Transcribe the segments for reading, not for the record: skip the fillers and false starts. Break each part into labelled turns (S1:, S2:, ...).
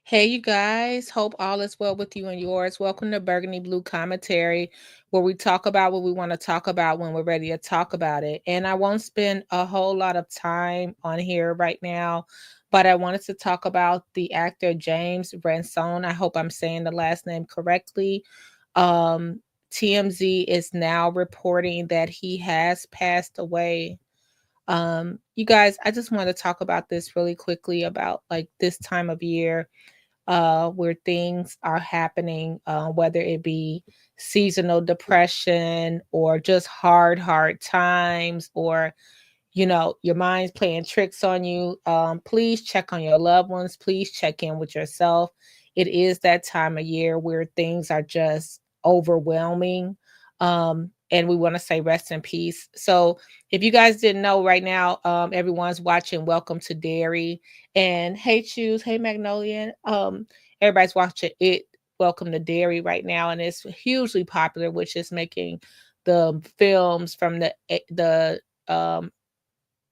S1: Hey, you guys. Hope all is well with you and yours. Welcome to Burgundy Blue Commentary, where we talk about what we want to talk about when we're ready to talk about it. And I won't spend a whole lot of time on here right now, but I wanted to talk about the actor James Ransone. I hope I'm saying the last name correctly. Um, TMZ is now reporting that he has passed away. You guys, I just want to talk about this really quickly about like this time of year where things are happening, whether it be seasonal depression or just hard times, or your mind's playing tricks on you. Please check on your loved ones. Please check in with yourself. It is that time of year where things are just overwhelming. And we want to say rest in peace. So, if you guys didn't know, right now, everyone's watching Welcome to Dairy. And hey, Choose, hey, Magnolia. Everybody's watching it. Welcome to Dairy right now, and it's hugely popular, which is making the films from the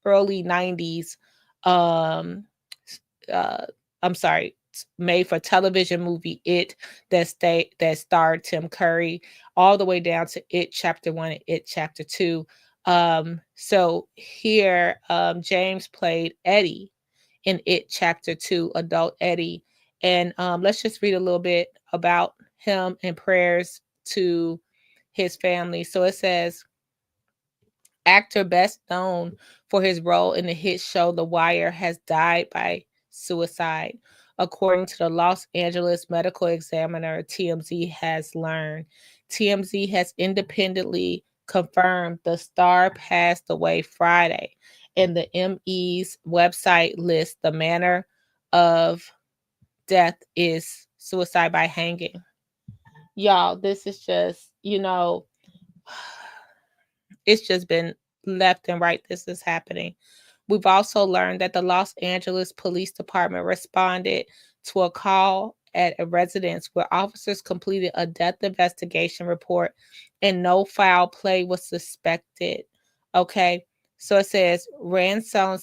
S1: early 90s, um uh I'm sorry, made for television movie It, that starred Tim Curry, all the way down to It Chapter 1 and It Chapter 2. So here, James played Eddie in It Chapter 2, adult Eddie. And let's just read a little bit about him and prayers to his family. So it says, actor best known for his role in the hit show The Wire has died by suicide, according to the Los Angeles Medical Examiner. TMZ has learned. TMZ has independently confirmed the star passed away Friday, and the ME's website lists the manner of death is suicide by hanging. Y'all, this is just, it's just been left and right. This is happening. We've also learned that the Los Angeles Police Department responded to a call at a residence where officers completed a death investigation report and no foul play was suspected. Okay. So it says Ransone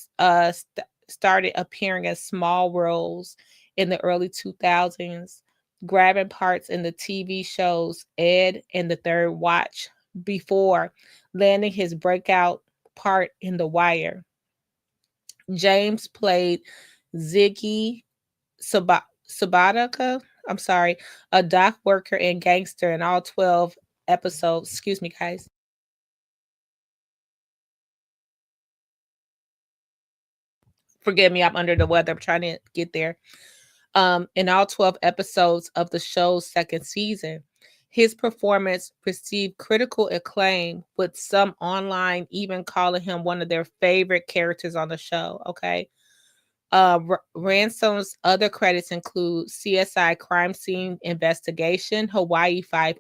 S1: started appearing in small roles in the early 2000s, grabbing parts in the TV shows Ed and the Third Watch before landing his breakout part in The Wire. James played Ziggy Sabatica. I'm sorry, a dock worker and gangster in all 12 episodes. Excuse me, guys. Forgive me, I'm under the weather. I'm trying to get there. In all 12 episodes of the show's second season. His performance received critical acclaim, with some online even calling him one of their favorite characters on the show. Okay. Ransome's other credits include CSI Crime Scene Investigation, Hawaii 5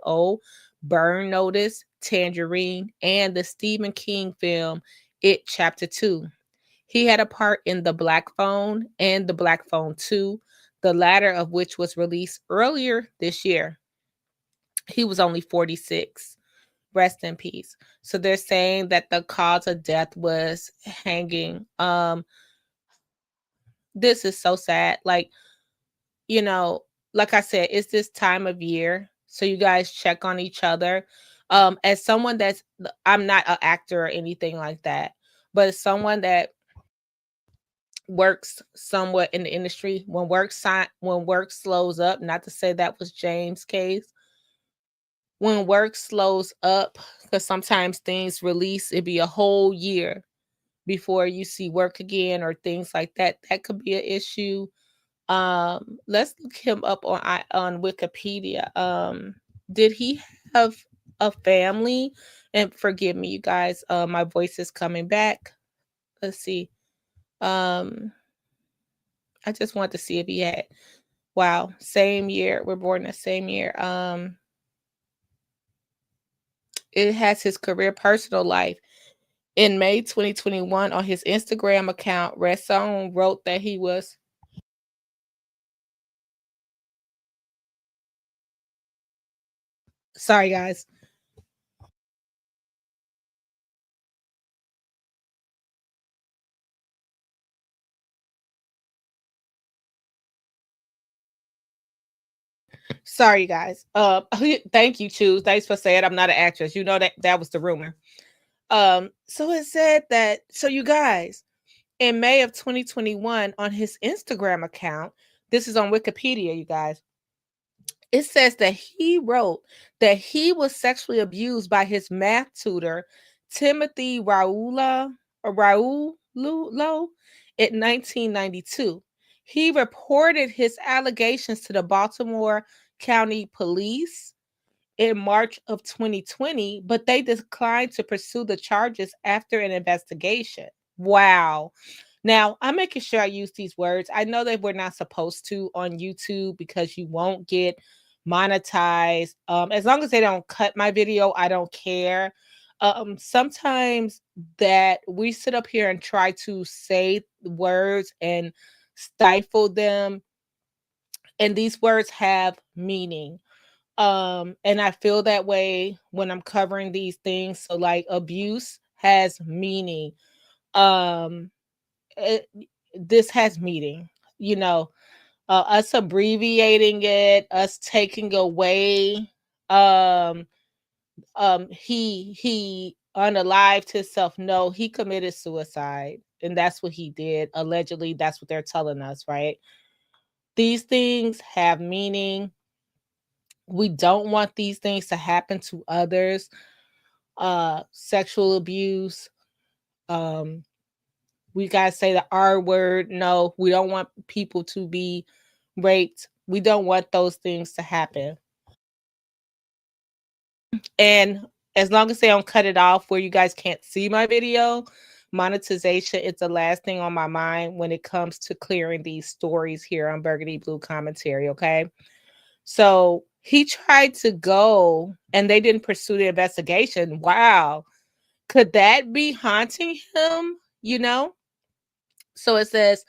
S1: Burn Notice, Tangerine, and the Stephen King film It Chapter 2. He had a part in The Black Phone and The Black Phone 2, the latter of which was released earlier this year. He was only 46. Rest in peace. So they're saying that the cause of death was hanging. This is so sad. You know, like I said, it's this time of year. So you guys check on each other. As someone that's, I'm not an actor or anything like that, but as someone that works somewhat in the industry, when work slows up, not to say that was James' case, when work slows up, because sometimes things release, it'd be a whole year before you see work again or things like that. That could be an issue. Let's look him up on Wikipedia. Did he have a family? And forgive me, you guys, my voice is coming back. Let's see. Um, I just want to see if he had. Wow, same year. We're born the same year. It has his career, personal life. In May 2021, on his Instagram account, Ransone wrote that he was. Sorry, guys. Sorry, guys. Thank you, Choose. Thanks for saying I'm not an actress. You know that was the rumor. So it said that. So you guys, in May of 2021, on his Instagram account, this is on Wikipedia, you guys. It says that he wrote that he was sexually abused by his math tutor, Timothy Raul in 1992. He reported his allegations to the Baltimore County Police in March of 2020, but they declined to pursue the charges after an investigation. Wow. Now, I'm making sure I use these words. I know that we're not supposed to on YouTube because you won't get monetized. As long as they don't cut my video, I don't care. Sometimes that we sit up here and try to say words and stifle them, and these words have meaning. And I feel that way when I'm covering these things. So like abuse has meaning. Um it, this has meaning, you know. Us abbreviating it, us taking away, um he unalived himself. No, he committed suicide, and that's what he did. Allegedly, that's what they're telling us, right? These things have meaning. We don't want these things to happen to others. Sexual abuse, um we gotta say the R word. No, we don't want people to be raped. We don't want those things to happen. And as long as they don't cut it off where you guys can't see my video, monetization is the last thing on my mind when it comes to clearing these stories here on Burgundy Blue Commentary. Okay. So he tried to go and they didn't pursue the investigation. Wow. Could that be haunting him? You know? So it says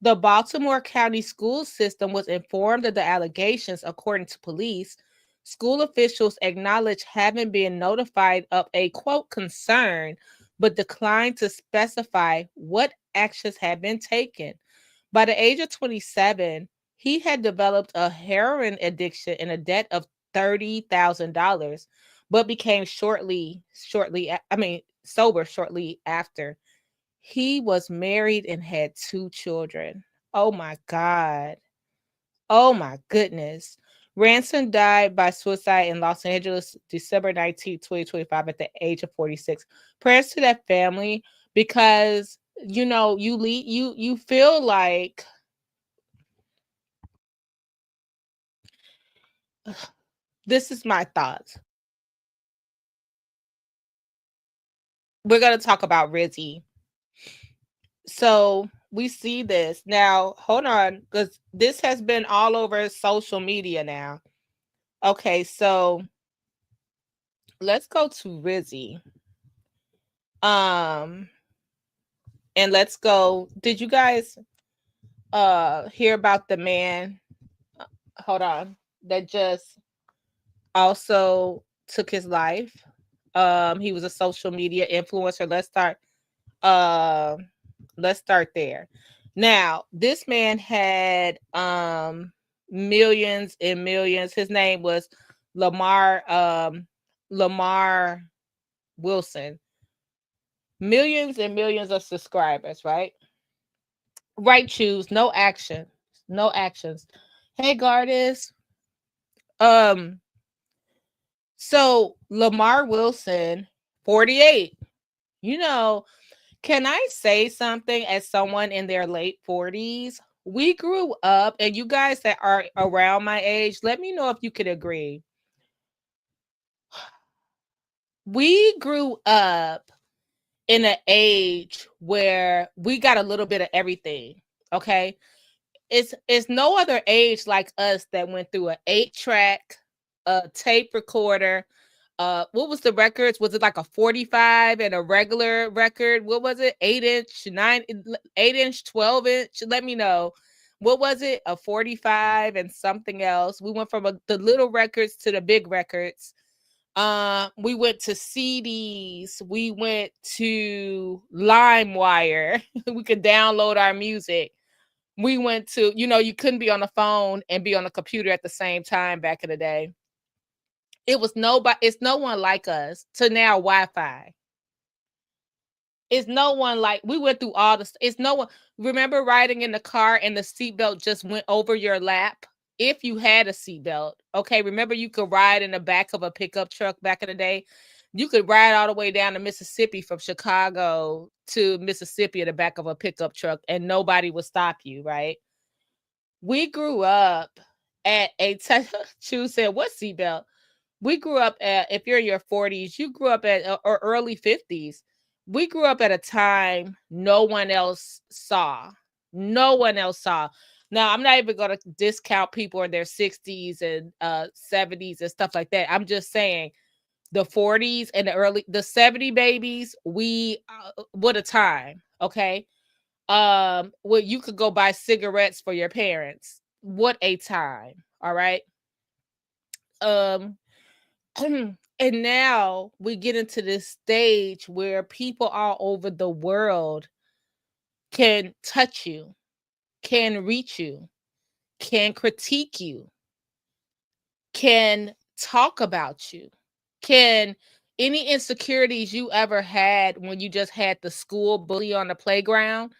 S1: the Baltimore County school system was informed of the allegations, according to police. School officials acknowledged having been notified of a quote concern, but declined to specify what actions had been taken. By the age of 27, he had developed a heroin addiction and a debt of $30,000, but became sober shortly after. He was married and had 2 children. Oh my God. Oh my goodness. Ransom died by suicide in Los Angeles, December 19th, 2025, at the age of 46. Prayers to that family, because you know, you feel like this is my thoughts. We're gonna talk about Rizi. So we see this now. Hold on, because this has been all over social media now. Okay, so let's go to Rizi. Um, and let's go. Did you guys hear about the man? Hold on, that just also took his life. He was a social media influencer. Uh let's start there. Now, this man had millions and millions. His name was Lamarr Wilson. Millions and millions of subscribers, right? Right, choose no action, no actions. Hey, Gardis. Um, so Lamarr Wilson, 48. You know, can I say something as someone in their late 40s? We grew up, and you guys that are around my age, let me know if you could agree. We grew up in an age where we got a little bit of everything. Okay. It's no other age like us that went through an 8-track, a tape recorder. What was the records? Was it like a 45 and a regular record? What was it? 8-inch, 8-inch, 12-inch? Let me know. What was it? A 45 and something else. We went from the little records to the big records. We went to CDs. We went to LimeWire. We could download our music. We went to, you couldn't be on the phone and be on the computer at the same time back in the day. It was nobody, it's no one like us to now Wi-Fi. It's no one like, we went through all this. It's no one. Remember riding in the car and the seatbelt just went over your lap? If you had a seatbelt, okay. Remember, you could ride in the back of a pickup truck back in the day. You could ride all the way down to Mississippi from Chicago to Mississippi in the back of a pickup truck, and nobody would stop you, right? We grew up at a Chu said, "What seatbelt?" We grew up at, if you're in your 40s, you grew up at or early 50s. We grew up at a time no one else saw. No one else saw. Now, I'm not even going to discount people in their 60s and 70s and stuff like that. I'm just saying the 40s and the 70 babies, we what a time, okay? Well, you could go buy cigarettes for your parents. What a time, all right? Um and now we get into this stage where people all over the world can touch you, can reach you, can critique you, can talk about you, can any insecurities you ever had when you just had the school bully on the playground.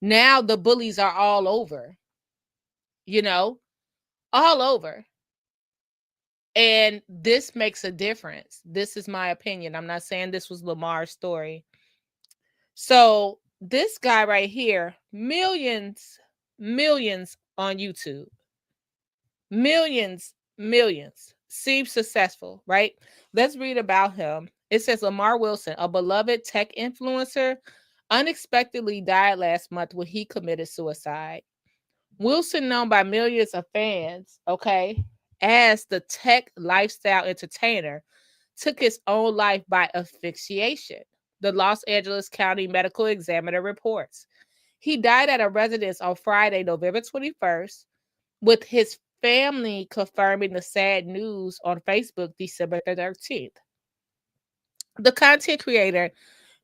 S1: Now the bullies are all over, you know, all over. And this makes a difference. This is my opinion. I'm not saying this was Lamar's story. So this guy right here, millions on YouTube, millions, seems successful, right? Let's read about him. It says Lamarr Wilson, a beloved tech influencer, unexpectedly died last month when he committed suicide. Wilson, known by millions of fans, okay, as the tech lifestyle entertainer, took his own life by asphyxiation, the Los Angeles County Medical Examiner reports. He died at a residence on Friday, November 21st, with his family confirming the sad news on Facebook December 13th. The content creator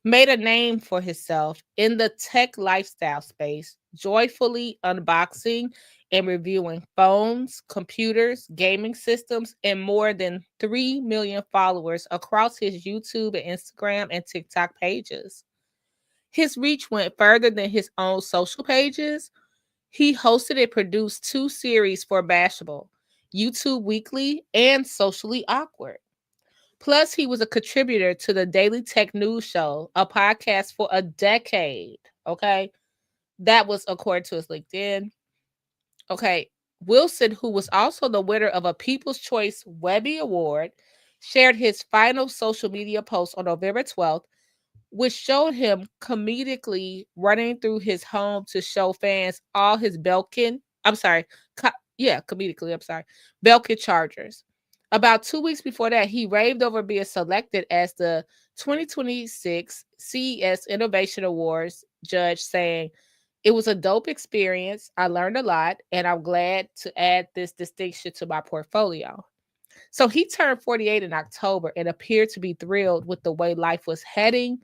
S1: made a name for himself in the tech lifestyle space, joyfully unboxing and reviewing phones, computers, gaming systems, and more than 3 million followers across his YouTube and Instagram and TikTok pages. His reach went further than his own social pages. He hosted and produced 2 series for Bashable, YouTube Weekly, and Socially Awkward. Plus, he was a contributor to the Daily Tech News Show, a podcast for a decade. Okay. That was according to his LinkedIn. Okay. Wilson, who was also the winner of a People's Choice Webby Award, shared his final social media post on November 12th, which showed him comedically running through his home to show fans all his Belkin. I'm sorry. Comedically. I'm sorry. Belkin Chargers. About 2 weeks before that, he raved over being selected as the 2026 CES Innovation Awards judge, saying, "It was a dope experience. I learned a lot, and I'm glad to add this distinction to my portfolio." So he turned 48 in October and appeared to be thrilled with the way life was heading,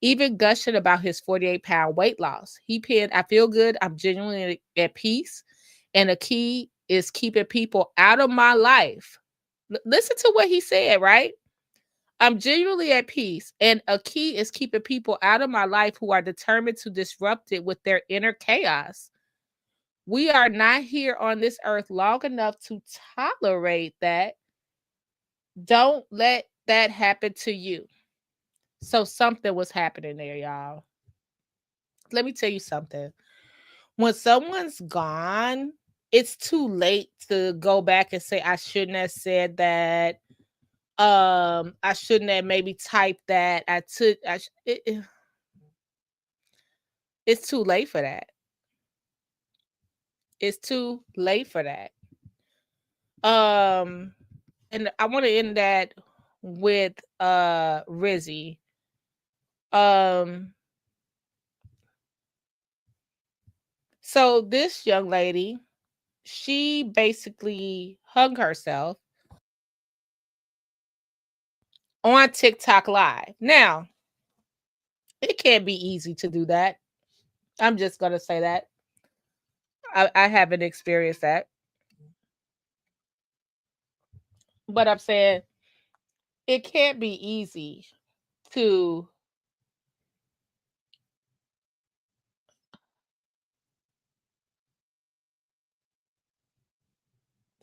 S1: even gushing about his 48-pound weight loss. He penned, "I feel good. I'm genuinely at peace. And the key is keeping people out of my life." Listen to what he said, right? "I'm genuinely at peace. And a key is keeping people out of my life who are determined to disrupt it with their inner chaos. We are not here on this earth long enough to tolerate that. Don't let that happen to you." So something was happening there, y'all. Let me tell you something. When someone's gone, it's too late to go back and say, "I shouldn't have said that. I shouldn't have maybe typed that. It's too late for that. It's too late for that. Um, and I want to end that with Rizi. Um, so this young lady, she basically hung herself on TikTok Live. Now, it can't be easy to do that. I'm just gonna say that. I haven't experienced that. But I'm saying it can't be easy to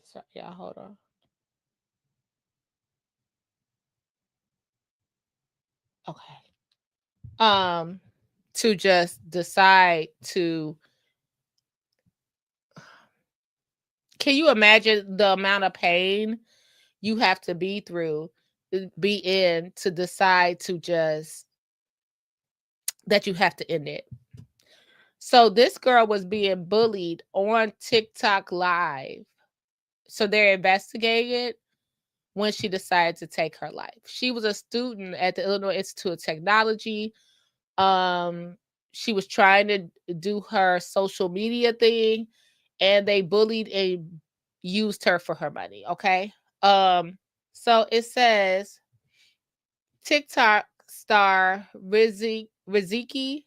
S1: sorry, y'all, hold on. Okay. Um to just decide to can you imagine the amount of pain you have to be in to decide to just that you have to end it. So this girl was being bullied on TikTok live. So they're investigating when she decided to take her life. She was a student at the Illinois Institute of Technology. Um, she was trying to do her social media thing, and they bullied and used her for her money. Okay. So it says TikTok star Riziki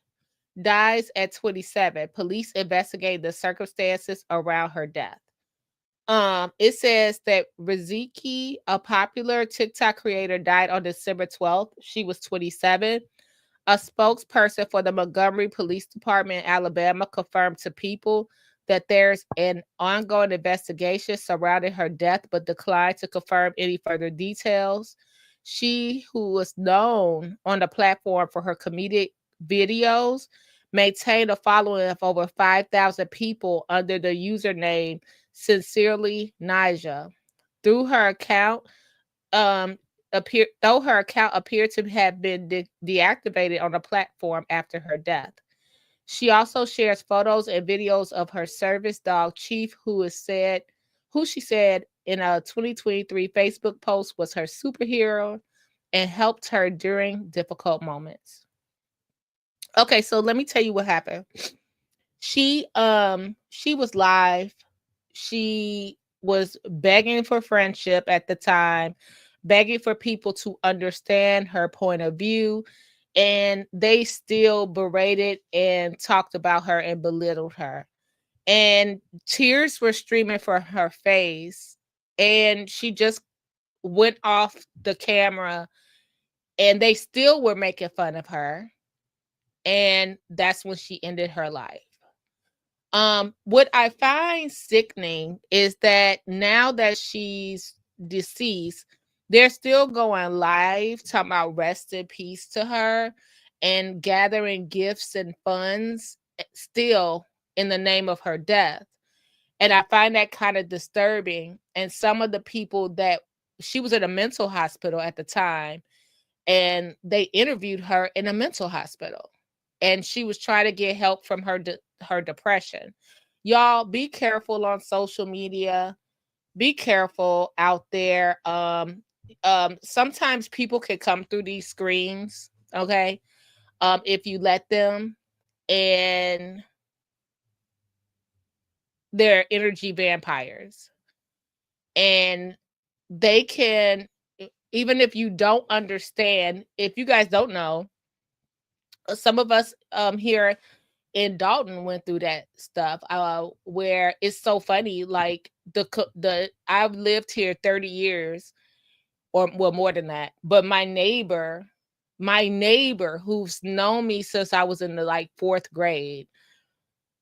S1: dies at 27. Police investigate the circumstances around her death. It says that Riziki, a popular TikTok creator, died on December 12th. She was 27. A spokesperson for the Montgomery Police Department in Alabama confirmed to People that there's an ongoing investigation surrounding her death, but declined to confirm any further details. She, who was known on the platform for her comedic videos, maintained a following of over 5,000 people under the username Sincerely Naja. Through her account, though her account appeared to have been deactivated on the platform after her death. She also shares photos and videos of her service dog Chief, who she said in a 2023 Facebook post was her superhero and helped her during difficult moments. Okay, so let me tell you what happened. She was live. She was begging for friendship at the time, begging for people to understand her point of view, and they still berated and talked about her and belittled her. And tears were streaming from her face, and she just went off the camera, and they still were making fun of her, and that's when she ended her life. What I find sickening is that now that she's deceased, they're still going live talking about rest in peace to her and gathering gifts and funds still in the name of her death. And I find that kind of disturbing. And some of the people that she was at a mental hospital at the time, and they interviewed her in a mental hospital, and she was trying to get help from her depression. Y'all be careful on social media. Be careful out there. Sometimes people can come through these screens, okay? If you let them, and they're energy vampires. And they can, even if you don't understand, if you guys don't know, some of us here in Dalton went through that stuff, where it's so funny. Like the I've lived here 30 years, or well, more than that. But my neighbor who's known me since I was in the like fourth grade,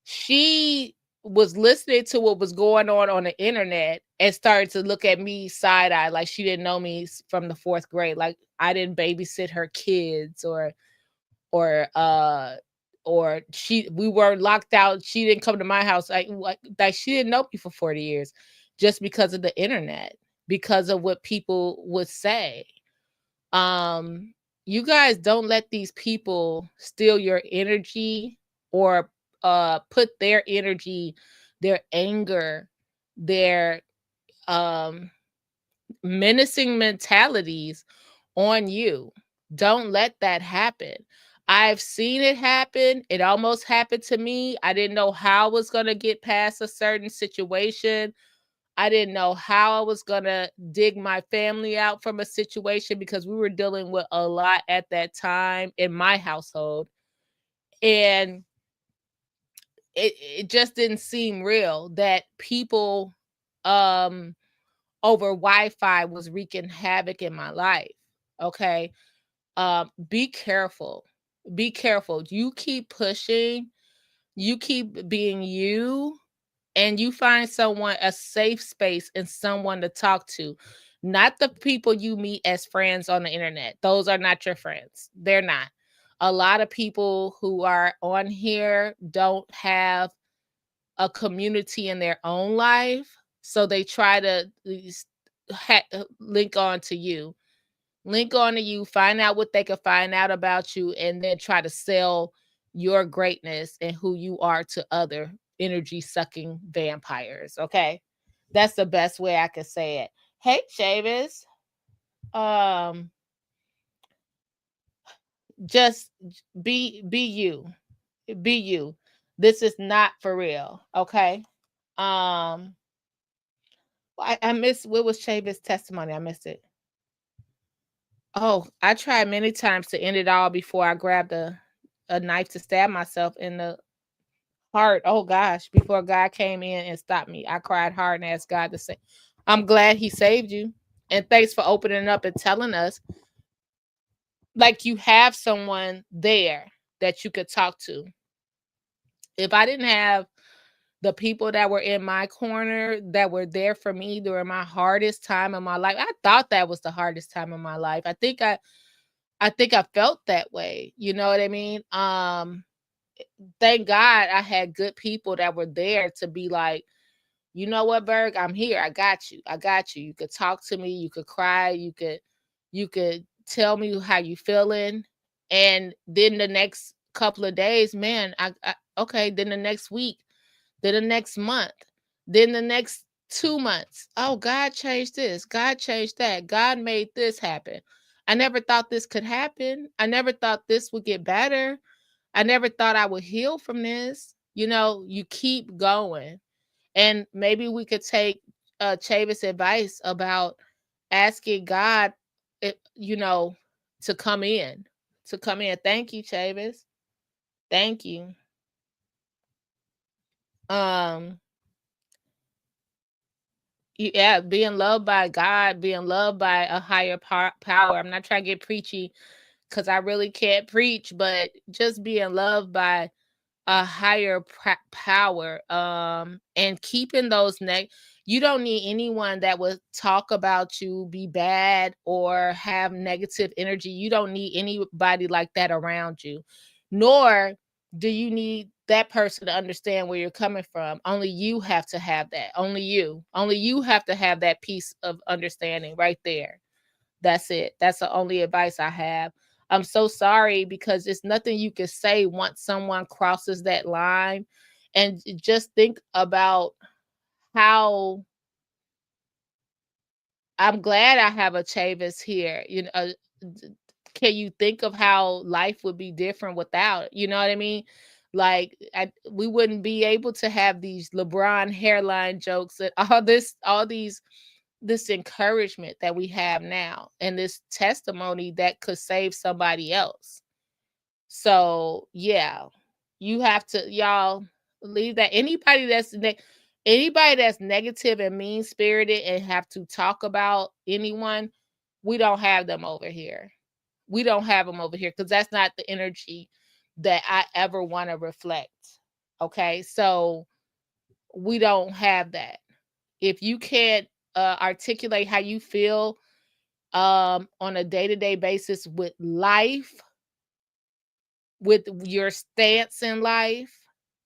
S1: she was listening to what was going on the internet and started to look at me side eye, like she didn't know me from the fourth grade, like I didn't babysit her kids, or we were locked out. She didn't come to my house. Like she didn't know me for 40 years just because of the internet, because of what people would say. You guys don't let these people steal your energy, or put their energy, their anger, their um menacing mentalities on you. Don't let that happen. I've seen it happen. It almost happened to me. I didn't know how I was going to get past a certain situation. I didn't know how I was going to dig my family out from a situation, because we were dealing with a lot at that time in my household. And it just didn't seem real that people over Wi-Fi was wreaking havoc in my life. Okay. Be careful. Be careful. You keep pushing, you keep being you, and you find someone, a safe space and someone to talk to. Not the people you meet as friends on the internet. Those are not your friends. They're not. A lot of people who are on here don't have a community in their own life, so they try to link on to you. Link on to you, find out what they can find out about you, and then try to sell your greatness and who you are to other energy sucking vampires. Okay. That's the best way I could say it. Hey, Chavis. Um, just be you. Be you. This is not for real. Okay. Um, I missed, what was Chavis' testimony? I missed it. Oh, I tried many times to end it all before I grabbed a knife to stab myself in the heart. Oh gosh, before God came in and stopped me. I cried hard and asked God to save. I'm glad he saved you. And thanks for opening up and telling us, like, you have someone there that you could talk to. If I didn't have the people that were in my corner, that were there for me during my hardest time of my life, I thought that was the hardest time of my life. I think I felt that way. You know what I mean? Thank God I had good people that were there to be like, you know what, Berg, I'm here. I got you. I got you. You could talk to me. You could cry. You could tell me how you feeling. And then the next couple of days, man, okay. Then the next week, then the next month, then the next 2 months. Oh, God changed this. God changed that. God made this happen. I never thought this could happen. I never thought this would get better. I never thought I would heal from this. You know, you keep going. And maybe we could take Chavis' advice about asking God, you know, to come in, to come in. Thank you, Chavis. Thank you. Um, yeah, being loved by God, being loved by a higher power. I'm not trying to get preachy because I really can't preach, but just being loved by a higher power, and keeping those you don't need anyone that would talk about you, be bad, or have negative energy. You don't need anybody like that around you, nor do you need that person to understand where you're coming from. Only you have to have that. Only you have to have that piece of understanding right there. That's it. That's the only advice I have. I'm so sorry, because it's nothing you can say once someone crosses that line. And just think about how I'm glad I have a Chavis here. You know, can you think of how life would be different without? You know what I mean? Like, we wouldn't be able to have these LeBron hairline jokes and all this encouragement that we have now, and this testimony that could save somebody else. So yeah, you have to, y'all, leave that. Anybody that's negative and mean spirited and have to talk about anyone, we don't have them over here. We don't have them over here, because that's not the energy that I ever want to reflect. Okay, so we don't have that. If you can't articulate how you feel on a day-to-day basis with life, with your stance in life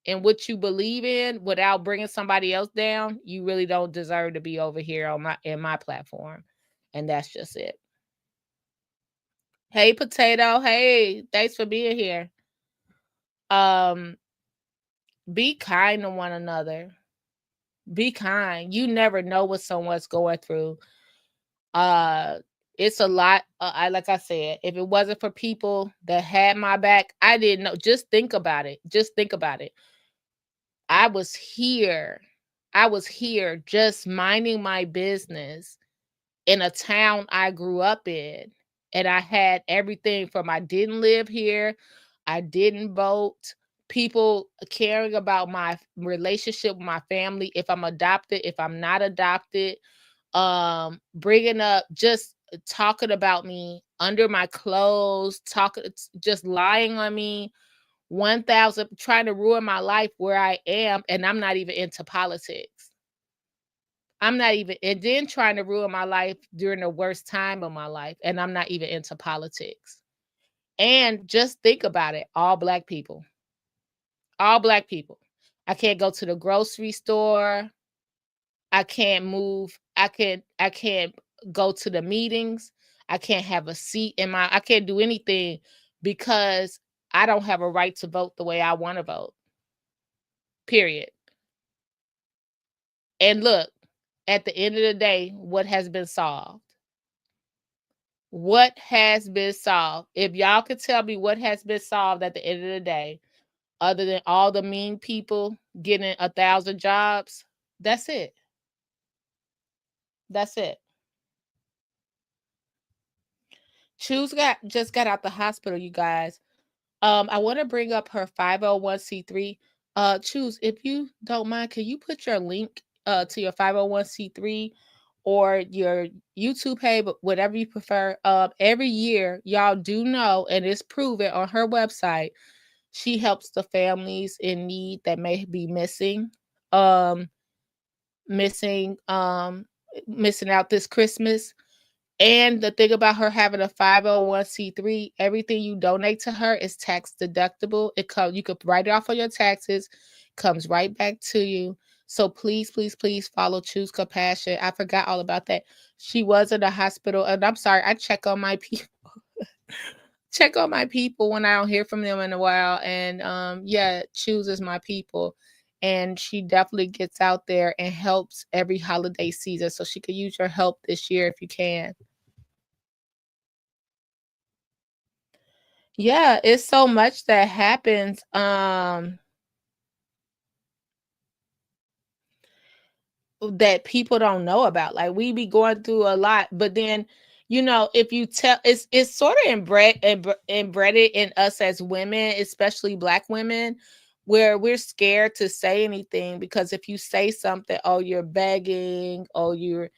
S1: and what you believe in, without bringing somebody else down, you really don't deserve to be over here on my platform. And that's just it. Hey, Potato. Hey, thanks for being here. Be kind to one another. Be kind. You never know what someone's going through. It's a lot. Like I said, if it wasn't for people that had my back, I didn't know. Just think about it. Just think about it. I was here. I was here just minding my business in a town I grew up in. And I had everything from, I didn't live here. I didn't vote. people caring about my relationship with my family, if I'm adopted, if I'm not adopted, bringing up, just talking about me under my clothes, talking, just lying on me, 1000, trying to ruin my life where I am, and I'm not even into politics. I'm not even, and then trying to ruin my life during the worst time of my life, and I'm not even into politics. And just think about it, all black people. All black people. I can't go to the grocery store. I can't move. I can't go to the meetings. I can't have a seat in my, I can't do anything because I don't have a right to vote the way I want to vote. Period. And look, at the end of the day, what has been solved? What has been solved? If y'all could tell me what has been solved at the end of the day, other than all the mean people getting 1,000 jobs, that's it. That's it. Choose just got out the hospital, you guys. I want to bring up her 501c3. Choose, if you don't mind, can you put your link to your 501c3 or your YouTube page, but whatever you prefer. Every year, y'all do know, and it's proven on her website, she helps the families in need that may be missing. Missing missing out this Christmas. And the thing about her having a 501c3, everything you donate to her is tax deductible. You could write it off on your taxes, comes right back to you. So please, please, please follow Choose Compassion. I forgot all about that. She was in the hospital, and I'm sorry, I check on my people. Check on my people when I don't hear from them in a while. And yeah, chooses my people. And she definitely gets out there and helps every holiday season. So she could use your help this year if you can. Yeah, it's so much that happens. That people don't know about. Like, we be going through a lot, but then, if you tell, it's sort of embedded in us as women, especially black women, where we're scared to say anything, because if you say something, oh, you're begging, oh, you're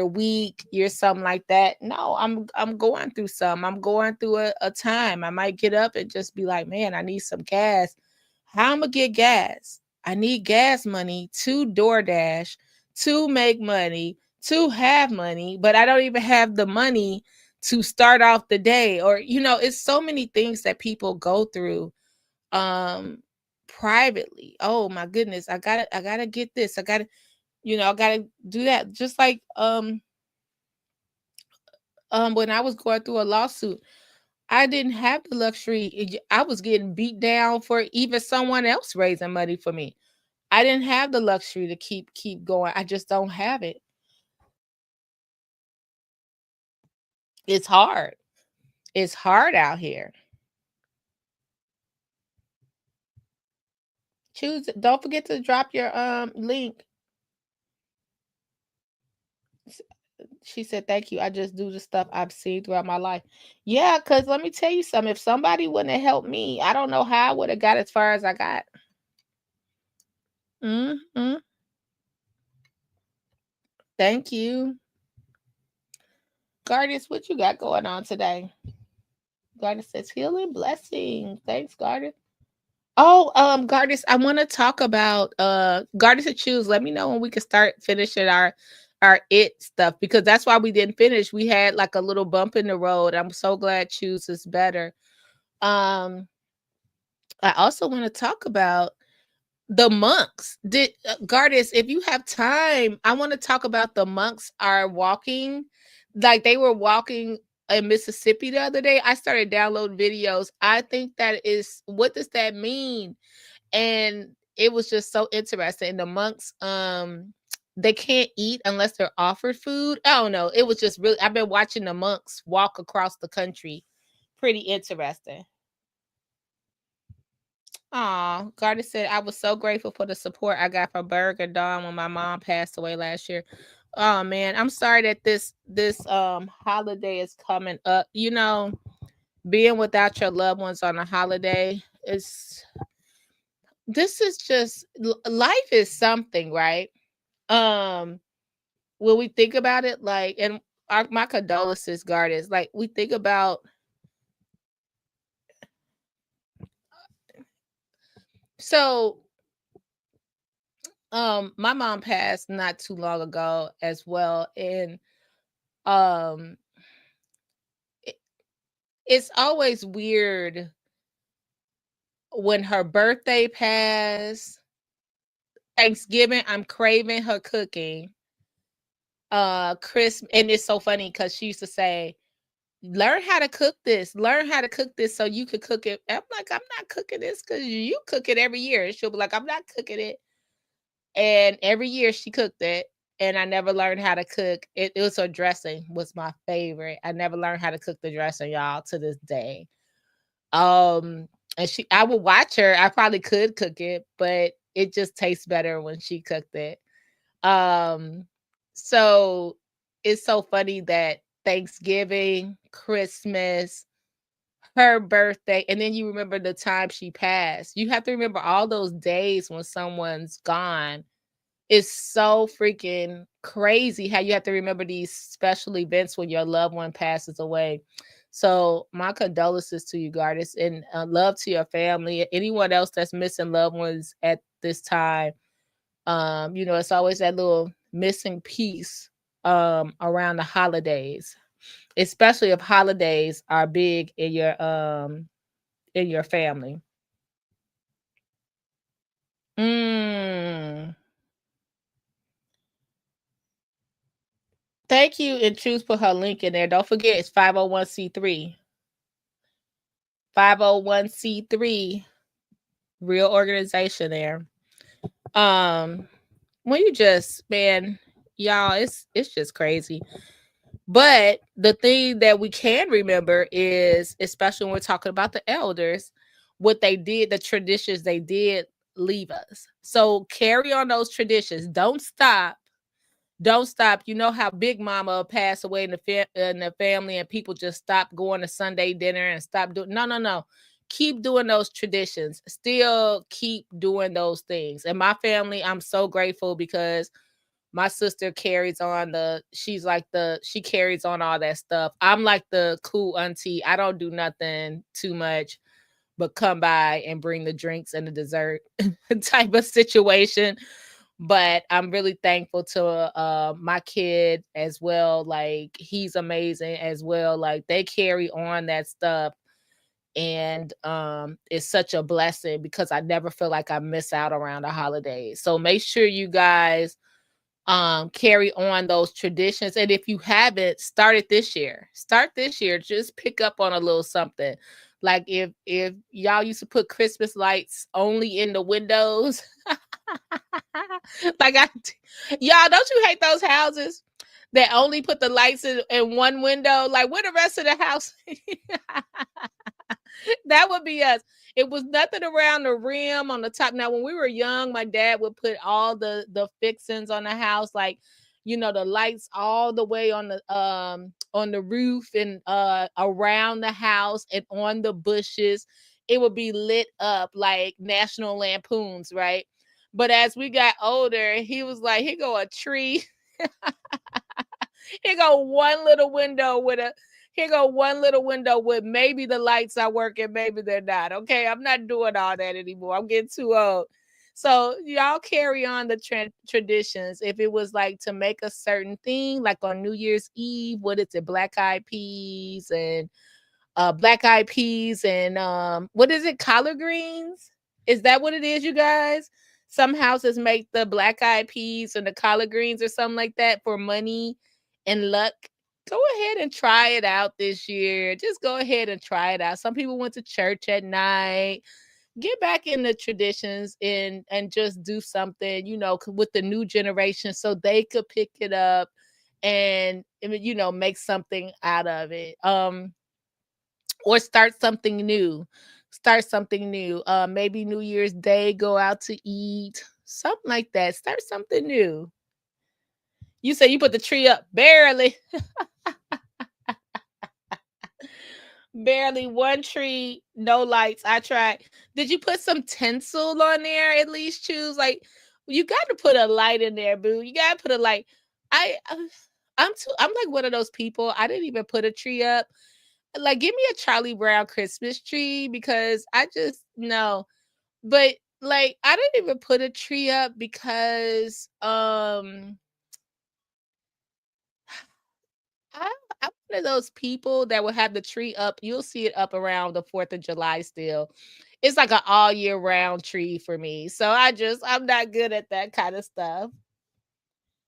S1: weak, you're something like that. No, I'm going through something. I'm going through a time. I might get up and just be like, man, I need some gas. How I'm gonna get gas? I need gas money to DoorDash, to make money, to have money, but I don't even have the money to start off the day. Or, it's so many things that people go through privately. Oh my goodness, I gotta get this. I gotta do that. Just like when I was going through a lawsuit, I didn't have the luxury. I was getting beat down for even someone else raising money for me. I didn't have the luxury to keep going. I just don't have it. It's hard. It's hard out here. Choose. Don't forget to drop your link. She said, "Thank you. I just do the stuff I've seen throughout my life." Yeah, because let me tell you something. If somebody wouldn't have helped me, I don't know how I would have got as far as I got. Hmm. Thank you, Gardis. What you got going on today? Gardis says healing blessing. Thanks, Gardis. Oh, Gardis, I want to talk about Gardis to choose. Let me know when we can start finishing our it stuff, because that's why we didn't finish. We had like a little bump in the road. I'm so glad choose is better. Um, I also want to talk about the monks. Did Gardis, if you have time, I want to talk about the monks are walking, like they were walking in Mississippi the other day. I started downloading videos. I think that is, what does that mean? And it was just so interesting. And the monks, they can't eat unless they're offered food. I don't know. It was just really, I've been watching the monks walk across the country. Pretty interesting. Aw, Garda said, I was so grateful for the support I got from Berg and Dawn when my mom passed away last year. Oh man, I'm sorry that this holiday is coming up. Being without your loved ones on a holiday is, this is just life is something, right? Um, when we think about it, like, and my condolences, Gardens. Like, we think about, so my mom passed not too long ago as well, and um it, it's always weird when her birthday passed. Thanksgiving, I'm craving her cooking. Christmas, and it's so funny because she used to say, learn how to cook this, learn how to cook this so you could cook it. I'm like, I'm not cooking this because you cook it every year. And she'll be like, I'm not cooking it. And every year she cooked it. And I never learned how to cook. It was her dressing was my favorite. I never learned how to cook the dressing, y'all, to this day. Um, and I would watch her. I probably could cook it, but it just tastes better when she cooked it. Um, so it's so funny that Thanksgiving, Christmas, her birthday, and then you remember the time she passed. You have to remember all those days when someone's gone. It's so freaking crazy how you have to remember these special events when your loved one passes away. So my condolences to you, Gardis, and love to your family. Anyone else that's missing loved ones at this time, it's always that little missing piece around the holidays, especially if holidays are big in your family. Mm. Thank you. And choose put her link in there. Don't forget it's 501c3. 501c3 real organization there. Um when you just, man, y'all, it's just crazy. But the thing that we can remember is, especially when we're talking about the elders, what they did, the traditions they did leave us. So carry on those traditions. Don't stop. Don't stop. You know how Big Mama passed away in the family, and people just stopped going to Sunday dinner and stopped doing. No, no, no. Keep doing those traditions. Still keep doing those things. And my family, I'm so grateful because my sister carries on she carries on all that stuff. I'm like the cool auntie. I don't do nothing too much but come by and bring the drinks and the dessert type of situation. But I'm really thankful to my kid as well. Like, he's amazing as well. Like, they carry on that stuff, and it's such a blessing because I never feel like I miss out around the holidays. So make sure you guys carry on those traditions, and if you haven't started this year, just pick up on a little something. Like, if y'all used to put Christmas lights only in the windows, like, y'all, don't you hate those houses that only put the lights in one window? Like, where the rest of the house? That would be us. It was nothing around the rim on the top. Now, when we were young, my dad would put all the fixings on the house, like, the lights all the way on the roof and around the house and on the bushes. It would be lit up like National Lampoons, right? But as we got older, he was like, here go a tree. Here go one little window with a here go one little window with maybe the lights are working, maybe they're not. Okay, I'm not doing all that anymore. I'm getting too old. So y'all carry on the traditions. If it was like to make a certain thing, like on New Year's Eve, what is it, black eyed peas and what is it, collard greens? Is that what it is, you guys? Some houses make the black eyed peas and the collard greens or something like that for money and luck. Go ahead and try it out this year. Just go ahead and try it out. Some people went to church at night. Get back in the traditions and just do something, with the new generation so they could pick it up and make something out of it. Or start something new. Maybe New Year's Day, go out to eat, something like that. Start something new. You say you put the tree up barely. Barely one tree, no lights. I tried. Did you put some tinsel on there at least? Choose like you got to put a light in there, boo. You got to put a light. I I'm like one of those people. I didn't even put a tree up. Like give me a Charlie Brown Christmas tree because I just no. But like I didn't even put a tree up because I, I'm one of those people that will have the tree up. You'll see it up around the 4th of July still. It's like an all year round tree for me. So I'm not good at that kind of stuff.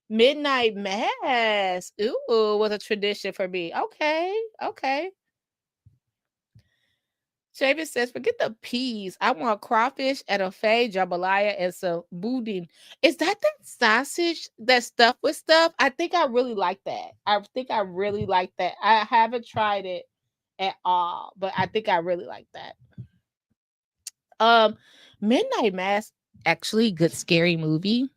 S1: Midnight mass. Ooh, was a tradition for me. Okay. Okay. Javis says, forget the peas. I want crawfish, etouffee, jambalaya, and some boudin. Is that sausage that stuff with stuff? I think I really like that. I think I really like that. I haven't tried it at all, but I think I really like that. Um, Midnight Mass, actually good scary movie.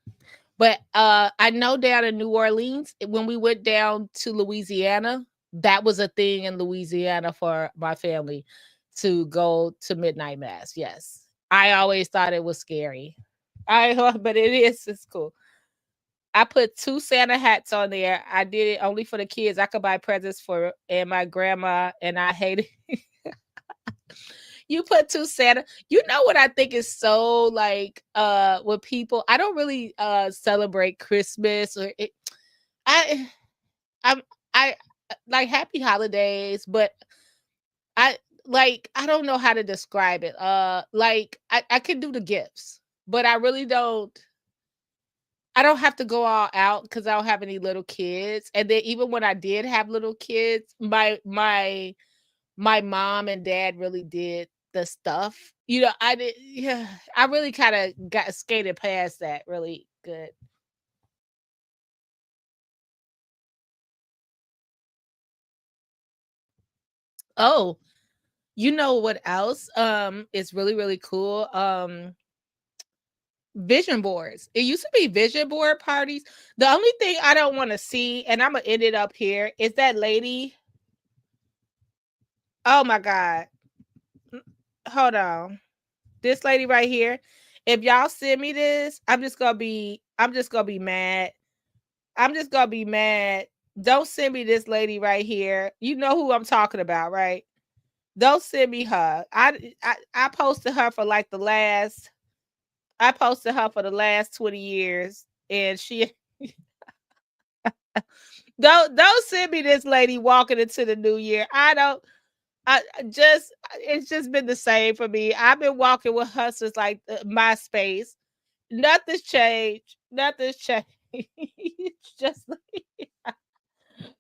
S1: But I know down in New Orleans, when we went down to Louisiana, that was a thing in Louisiana for my family to go to midnight mass. Yes. I always thought it was scary. But it is, it's cool. I put 2 Santa hats on there. I did it only for the kids. I could buy presents for and my grandma, and I hated you put 2 Santa. You know what I think is so like with people, I don't really celebrate Christmas or it, I I'm I like happy holidays, but I I don't know how to describe it. Like I can do the gifts, but I don't have to go all out because I don't have any little kids. And then even when I did have little kids, my mom and dad really did the stuff. You know, I did yeah, I really kind of got skated past that really good. Oh, you know what else is really really cool? Vision boards. It used to be vision board parties. The only thing I don't want to see, and I'm gonna end it up here, is that lady. Oh my god. Hold on. This lady right here. If y'all send me this, I'm just gonna be mad. I'm just gonna be mad. Don't send me this lady right here. You know who I'm talking about, right? Don't send me her. I posted her for like the last I posted her for the last 20 years and she don't send me this lady walking into the new year. I just it's just been the same for me. I've been walking with her since like MySpace. Nothing's changed. Nothing's changed. It's just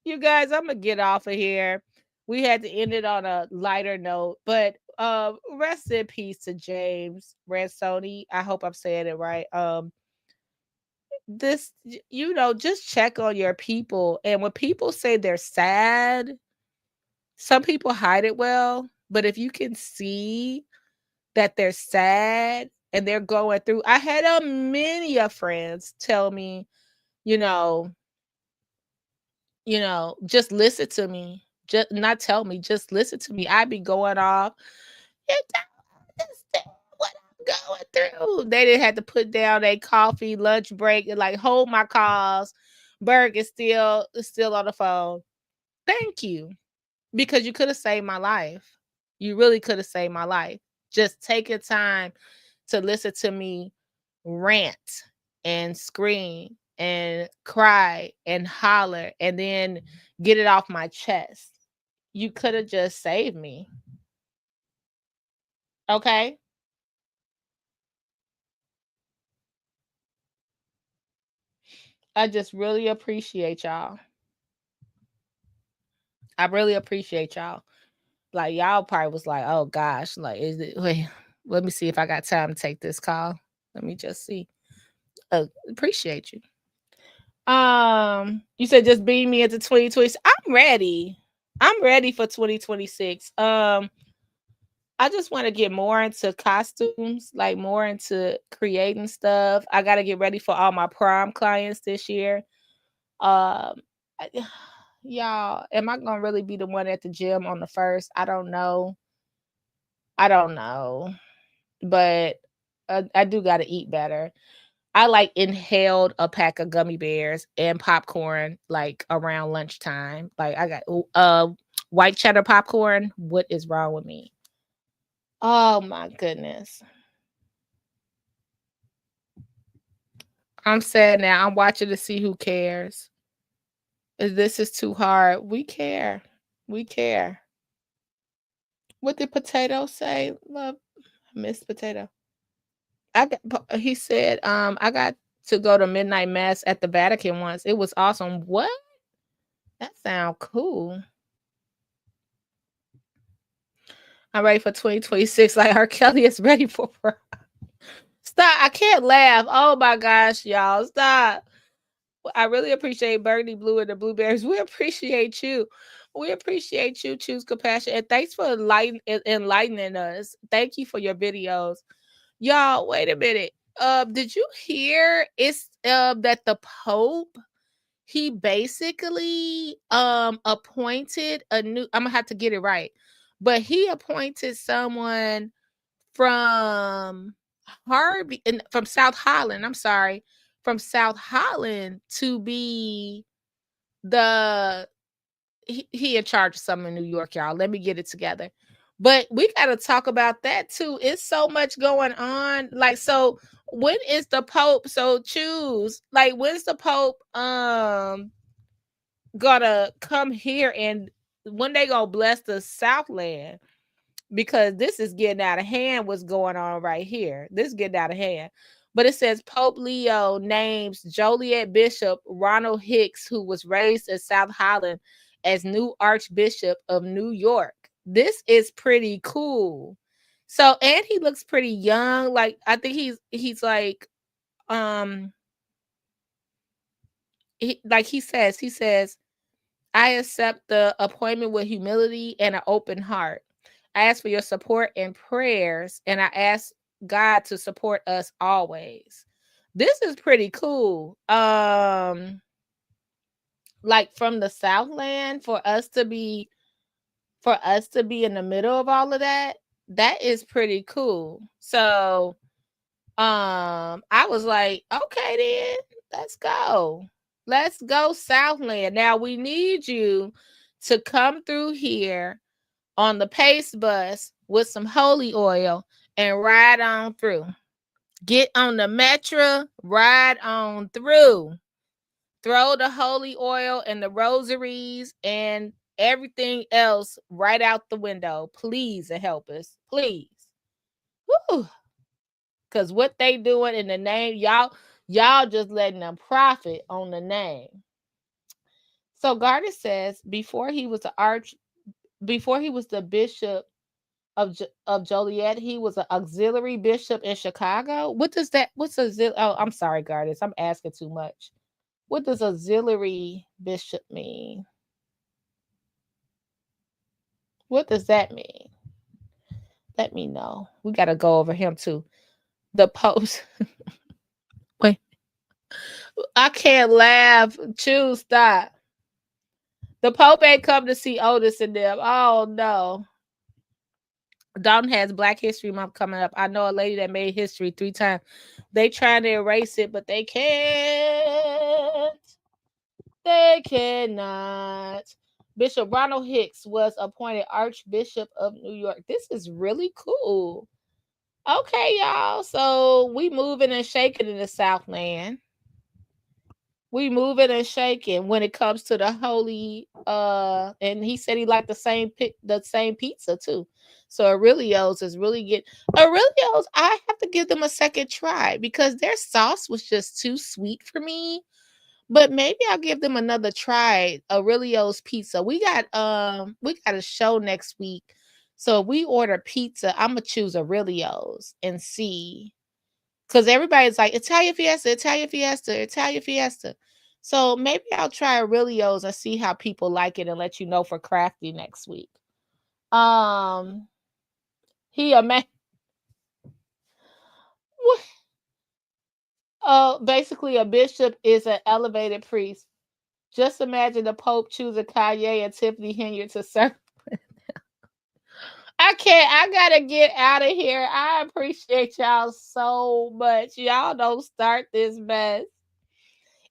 S1: you guys, I'm gonna get off of here. We had to end it on a lighter note, but rest in peace to James Ransone. I hope I'm saying it right. This just check on your people, and when people say they're sad, some people hide it well, but if you can see that they're sad and they're going through, I had a many of friends tell me, you know, just listen to me. Just not tell me, just listen to me. I'd be going off. You don't understand what I'm going through. They didn't have to put down a coffee, lunch break, and like hold my calls. Berg is still on the phone. Thank you. Because you could have saved my life. You really could have saved my life. Just taking time to listen to me rant and scream and cry and holler and then get it off my chest. You could have just saved me. Okay? I just really appreciate y'all. I really appreciate y'all. Like y'all probably was like, "Oh gosh, like is it wait, let me see if I got time to take this call. Let me just see." Appreciate you. You said just beam me into 2026. I'm ready. I'm ready for 2026. I just want to get more into costumes, like more into creating stuff. I got to get ready for all my prom clients this year. Um, I- y'all, am I gonna really be the one at the gym on the first? I don't know. I don't know, but I do got to eat better. I like inhaled a pack of gummy bears and popcorn like around lunchtime. Like I got white cheddar popcorn. What is wrong with me? Oh my goodness. I'm sad now. I'm watching to see who cares. This is too hard. We care. We care. What did Potato say? Love, Miss Potato. He said, I got to go to midnight mass at the Vatican once. It was awesome. What? That sounds cool. I'm ready for 2026. Like R. Kelly is ready for her. Stop. I can't laugh. Oh my gosh, y'all. Stop. I really appreciate Bernie Blue and the Blueberries. We appreciate you. We appreciate you. Choose compassion. And thanks for enlightening us. Thank you for your videos. Y'all, wait a minute. Did you hear it's that the Pope, he basically appointed a new, I'm gonna have to get it right, but he appointed someone from Harvey and from South Holland, I'm sorry, from South Holland to be the he in charge of something in New York, y'all. Let me get it together. But we got to talk about that too. It's so much going on. Like, so when is the Pope? So choose, like, when's the Pope gonna come here, and when they gonna bless the Southland? Because this is getting out of hand. What's going on right here? This is getting out of hand. But it says Pope Leo names Joliet Bishop Ronald Hicks, who was raised in South Holland, as new Archbishop of New York. This is pretty cool. So, and he looks pretty young. Like, I think he's like he says, I accept the appointment with humility and an open heart. I ask for your support and prayers, and I ask God to support us always. This is pretty cool. Like from the Southland, for us to be in the middle of all of that, that is pretty cool. So I was like, okay then, let's go. Let's go Southland. Now we need you to come through here on the Pace bus with some holy oil and ride on through. Get on the metro, ride on through. Throw the holy oil and the rosaries and everything else right out the window. Please, and help us. Please. Woo. Because what they doing in the name, y'all just letting them profit on the name. So Gardner says before he was the bishop of Joliet, he was an auxiliary bishop in Chicago. What does that? What's auxiliary? Oh, I'm sorry, Gardner. I'm asking too much. What does auxiliary bishop mean? What does that mean? Let me know. We got to go over him too. The post. Wait, I can't laugh. Choose stop. The Pope ain't come to see Otis and them. Oh no. Dalton has Black History Month coming up. I know a lady that made history 3 times. They trying to erase it, but they can't. They cannot. Bishop Ronald Hicks was appointed Archbishop of New York. This is really cool. Okay, y'all. So we moving and shaking in the Southland. We moving and shaking when it comes to the holy and he said he liked the same pizza too. So Aurelio's is really good. Aurelio's, I have to give them a second try because their sauce was just too sweet for me. But maybe I'll give them another try. Aurelio's pizza. We got a show next week. So if we order pizza, I'm gonna choose Aurelio's and see. Because everybody's like Italian Fiesta, Italian Fiesta, Italian Fiesta. So maybe I'll try Aurelio's and see how people like it and let you know for Crafty next week. He basically a bishop is an elevated priest. Just imagine the Pope choosing Kanye and Tiffany Henyard to serve. I can't. I gotta get out of here. I appreciate y'all so much. Y'all don't start this mess.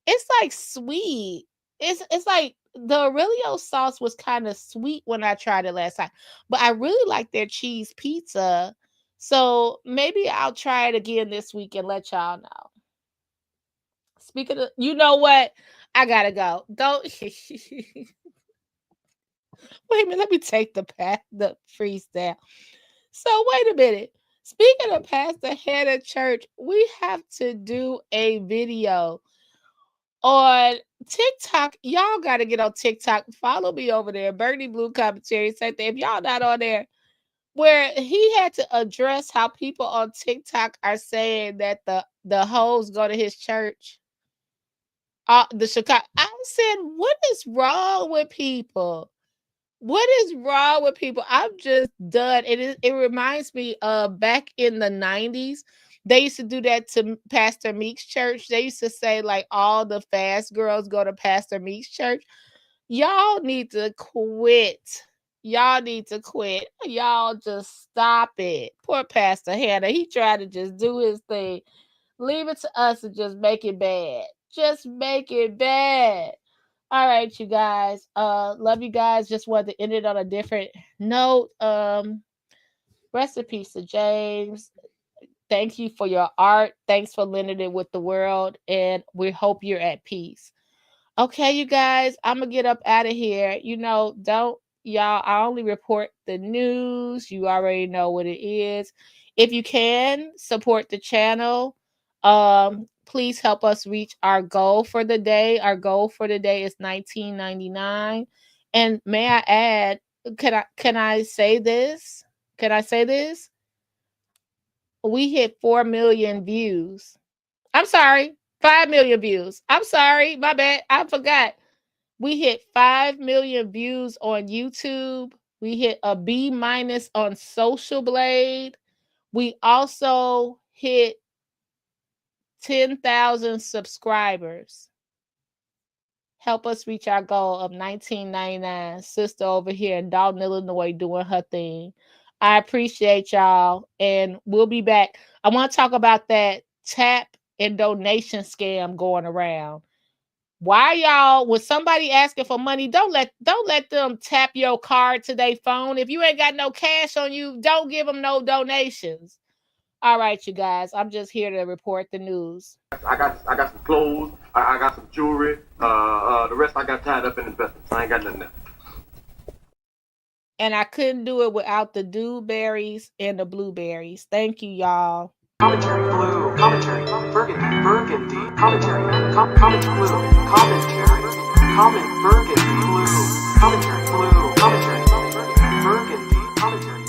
S1: It's like sweet. It's like the Aurelio sauce was kind of sweet when I tried it last time, but I really like their cheese pizza. So maybe I'll try it again this week and let y'all know. Speaking of, you know what? I gotta go. Don't wait a minute. Let me take the freeze down. So wait a minute. Speaking of Pastor Hannah Church, we have to do a video on TikTok. Y'all got to get on TikTok. Follow me over there. Bernie Blue Commentary said that if y'all not on there, where he had to address how people on TikTok are saying that the hoes go to his church. The Chicago. I said, what is wrong with people? What is wrong with people? I'm just done. It reminds me of back in the 90s. They used to do that to Pastor Meek's church. They used to say, like, all the fast girls go to Pastor Meek's church. Y'all need to quit. Y'all need to quit. Y'all just stop it. Poor Pastor Hannah. He tried to just do his thing. Leave it to us to just make it bad. Just make it bad. All right, you guys. Love you guys. Just wanted to end it on a different note. Rest in peace to James. Thank you for your art. Thanks for lending it with the world. And we hope you're at peace. Okay, you guys, I'm going to get up out of here. I only report the news. You already know what it is. If you can support the channel, please help us reach our goal for the day. Our goal for the day is $19.99. And may I add, can I say this? Can I say this? We hit 4 million views. I'm sorry, 5 million views. I'm sorry, my bad. I forgot. We hit 5 million views on YouTube. We hit a B- on Social Blade. We also hit 10,000 subscribers. Help us reach our goal of $19.99. Sister over here in Dalton, Illinois, doing her thing. I appreciate y'all, and we'll be back. I want to talk about that tap and donation scam going around. Why y'all, when somebody asking for money, don't let them tap your card to their phone. If you ain't got no cash on you, don't give them no donations. All right, you guys, I'm just here to report the news.
S2: I got some clothes. I got some jewelry. The rest I got tied up in investments. I ain't got nothing else.
S1: And I couldn't do it without the dewberries and the blueberries. Thank you, y'all.
S3: Commentary blue, commentary burgundy, commentary, commentary blue, commentary, comment burgundy blue, commentary blue, commentary burgundy, commentary,